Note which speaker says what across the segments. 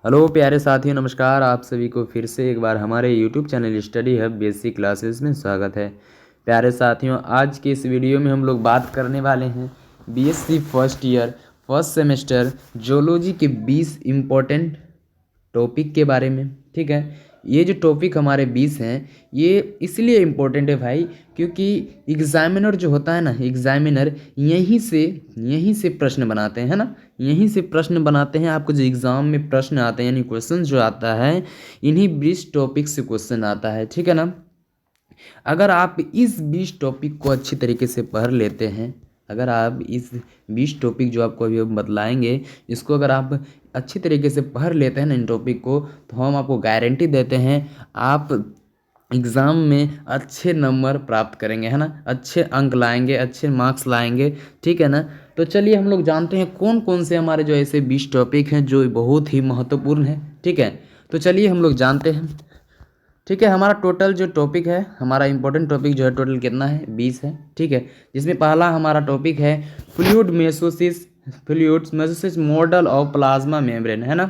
Speaker 1: Hello प्यारे साथियों, नमस्कार। आप सभी को फिर से एक बार हमारे YouTube channel study hub basic classes में स्वागत है। प्यारे साथियों, आज के इस वीडियो में हम लोग बात करने वाले हैं BSc first year first semester zoology के 20 इम्पोर्टेंट टॉपिक के बारे में। ठीक है, ये जो टॉपिक हमारे 20 हैं ये इसलिए इम्पोर्टेंट है भाई, क्योंकि एग्जामिनर जो होता है ना, एग्जामिनर यहीं से प्रश्न बनाते हैं ना, यहीं से प्रश्न बनाते हैं। आपको जो एग्ज़ाम में प्रश्न आते हैं यानी क्वेश्चन जो आता है, इन्हीं 20 टॉपिक से क्वेश्चन आता है। ठीक है ना। अगर आप इस 20 टॉपिक को अच्छी तरीके से पढ़ लेते हैं, अगर आप इस 20 टॉपिक जो आपको अभी हम बतलाएंगे, इसको अगर आप अच्छी तरीके से पढ़ लेते हैं ना इन टॉपिक को, तो हम आपको गारंटी देते हैं आप एग्ज़ाम में अच्छे नंबर प्राप्त करेंगे, है ना, अच्छे अंक लाएंगे, अच्छे मार्क्स लाएंगे। ठीक है ना। तो चलिए हम लोग जानते हैं कौन कौन से हमारे जो ऐसे 20 टॉपिक हैं जो बहुत ही महत्वपूर्ण है। ठीक है, तो चलिए हम लोग जानते हैं। ठीक है, हमारा टोटल जो टॉपिक है, हमारा इंपॉर्टेंट टॉपिक जो है टोटल कितना है, 20 है। ठीक है, जिसमें पहला हमारा टॉपिक है fluid mosaic model of plasma membrane, है ना।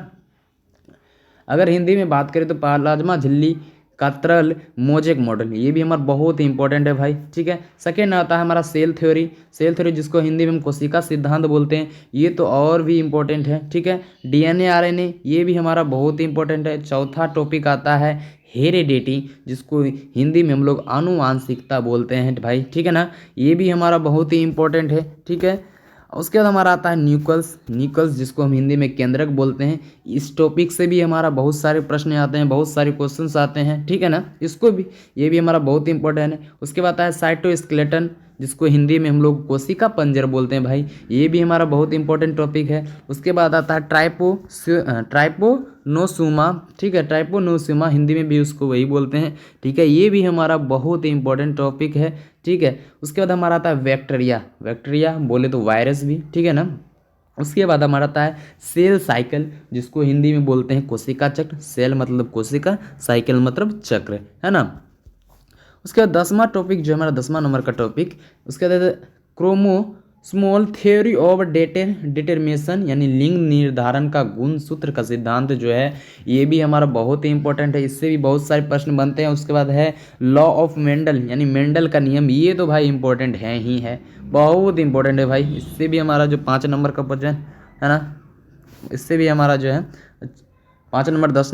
Speaker 1: अगर हिंदी में बात करें तो प्लाज्मा झिल्ली का तरल मोजेक मॉडल, ये भी हमारा बहुत ही इंपॉर्टेंट है भाई। ठीक है, सेकेंड आता है हमारा सेल थ्योरी जिसको हिंदी में हम कोशिका सिद्धांत बोलते हैं, ये तो और भी इम्पोर्टेंट है। ठीक है, डीएनए आरएनए ये भी हमारा बहुत ही इंपॉर्टेंट है। चौथा टॉपिक आता है हेरेडिटी, जिसको हिंदी में हम लोग आनुवांशिकता बोलते हैं भाई। ठीक है ना, ये भी हमारा बहुत ही इंपॉर्टेंट है। ठीक है, उसके बाद हमारा आता है न्यूक्लियस जिसको हम हिंदी में केंद्रक बोलते हैं। इस टॉपिक से भी हमारा बहुत सारे प्रश्न आते हैं, बहुत सारे क्वेश्चंस आते हैं। ठीक है ना, इसको भी, ये भी हमारा बहुत इंपॉर्टेंट है। उसके बाद आता है साइटोस्केलेटन जिसको हिंदी में हम लोग कोशिका पंजर बोलते हैं भाई, ये भी हमारा बहुत इंपॉर्टेंट टॉपिक है। उसके बाद आता है ट्राइपोनोसोमा। ठीक है, ट्राइपोनोसोमा हिंदी में भी उसको वही बोलते हैं। ठीक है, ये भी हमारा बहुत ही इंपॉर्टेंट टॉपिक है। ठीक है, उसके बाद हमारा आता है बैक्टीरिया बोले तो वायरस भी। ठीक है ना। उसके बाद हमारा आता है सेल साइकिल जिसको हिंदी में बोलते हैं कोशिका चक्र। सेल मतलब कोशिका, साइकिल मतलब चक्र, है ना। उसके बाद 10वां टॉपिक जो हमारा 10वां नंबर का टॉपिक, उसके बाद क्रोमोसोमल थ्योरी ऑफ डिटरमिनेशन यानी लिंग निर्धारण का गुणसूत्र का सिद्धांत जो है, ये भी हमारा बहुत ही इंपॉर्टेंट है। इससे भी बहुत सारे प्रश्न बनते हैं। उसके बाद है लॉ ऑफ मेंडल यानी मेंडल का नियम, ये तो भाई इंपॉर्टेंट है ही है, बहुत इंपॉर्टेंट है भाई। इससे भी हमारा जो 5 नंबर का क्वेश्चन है ना, इससे भी हमारा जो है 5 नंबर 10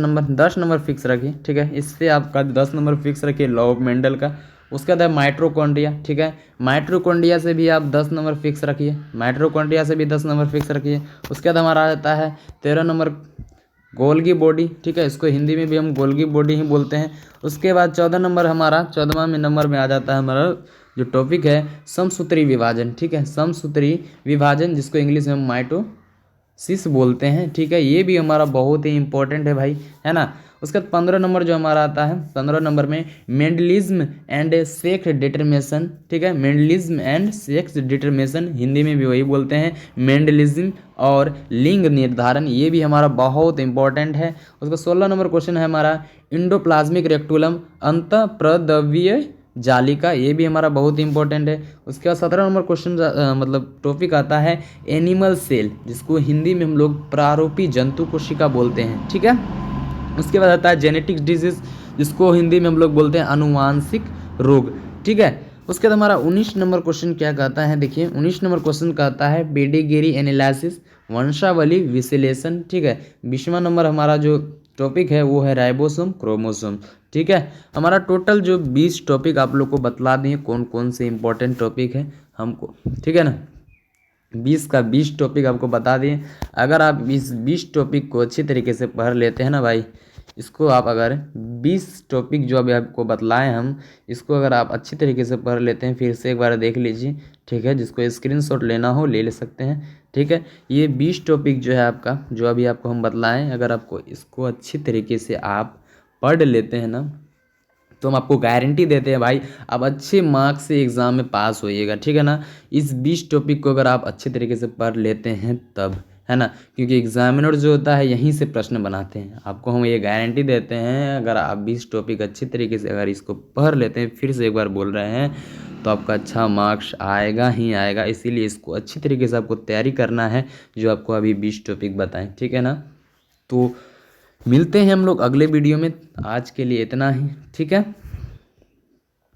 Speaker 1: नंबर फिक्स रखिए। ठीक है, इससे आपका 10 नंबर फिक्स रखिए लॉ ऑफ मेंडल का। उसके बाद है माइट्रोकॉन्ड्रिया। ठीक है, माइट्रोकॉन्ड्रिया से भी आप 10 नंबर फिक्स रखिए, माइट्रोकॉन्ड्रिया से भी 10 नंबर फिक्स रखिए। उसके बाद हमारा आता है 13 नंबर गोल्गी बॉडी। ठीक है, इसको हिंदी में भी हम गोल्गी बॉडी ही बोलते हैं। उसके बाद 14 नंबर हमारा 14वां में नंबर में आ जाता है हमारा जो टॉपिक है समसूत्री विभाजन। ठीक है, समसूत्री विभाजन जिसको इंग्लिश में माइटोसिस बोलते हैं। ठीक है, ये भी हमारा बहुत ही इंपॉर्टेंट है भाई, है ना। उसके बाद 15 नंबर जो हमारा आता है, 15 नंबर में मेंडलिज्म एंड सेक्स डिटरमिनेशन। ठीक है, Mendelism and sex determination Hindi में भी वही बोलते हैं मेंडलिज्म और लिंग निर्धारण, ये भी हमारा बहुत इंपॉर्टेंट है। उसका 16 नंबर क्वेश्चन है हमारा इंडोप्लाज्मिक रेक्टुलम अंतःप्रद्रव्य जालिका, ये भी हमारा बहुत इंपॉर्टेंट है। उसके बाद 17 नंबर क्वेश्चन मतलब टॉपिक आता है एनिमल सेल जिसको हिंदी में हम लोग प्रारूपी जंतु कोशिका बोलते हैं। ठीक है, उसके बाद आता है जेनेटिक डिजीज जिसको हिंदी में हम लोग बोलते हैं आनुवांशिक रोग। ठीक है, उसके बाद हमारा 19 नंबर क्वेश्चन क्या कहता है, देखिए 19 नंबर क्वेश्चन कहता है पेडिग्री एनालिसिस वंशावली विश्लेषण। ठीक है, 20वां नंबर हमारा जो टॉपिक है वो है राइबोसोम क्रोमोसोम। ठीक है, हमारा टोटल जो 20 टॉपिक आप लोग को बतला दिए कौन कौन से इंपॉर्टेंट टॉपिक है हमको। ठीक है ना, 20 का 20 टॉपिक आपको बता दिए। अगर आप इस 20 टॉपिक को अच्छी तरीके से पढ़ लेते हैं ना भाई, इसको आप अगर 20 टॉपिक जो अभी आपको बतलाएं हम, इसको अगर आप अच्छी तरीके से पढ़ लेते हैं, फिर से एक बार देख लीजिए। ठीक है, जिसको स्क्रीनशॉट लेना हो ले सकते हैं। ठीक है, ये 20 टॉपिक जो है आपका, जो अभी आपको हम बतलाएं, अगर आपको इसको अच्छी तरीके से आप पढ़ लेते हैं ना, तो हम आपको गारंटी देते हैं भाई आप अच्छे मार्क्स से एग्ज़ाम में पास होइएगा। ठीक है ना, इस 20 टॉपिक को अगर आप अच्छे तरीके से पढ़ लेते हैं तब, है ना, क्योंकि एग्जामिनर जो होता है यहीं से प्रश्न बनाते हैं। आपको हम ये गारंटी देते हैं अगर आप 20 टॉपिक अच्छी तरीके से अगर इसको पढ़ लेते हैं, फिर से एक बार बोल रहे हैं, तो आपका अच्छा मार्क्स आएगा ही आएगा। इसीलिए इसको अच्छी तरीके से आपको तैयारी करना है जो आपको अभी 20 टॉपिक बताएं। ठीक है ना, तो मिलते हैं हम लोग अगले वीडियो में, आज के लिए इतना ही, ठीक है।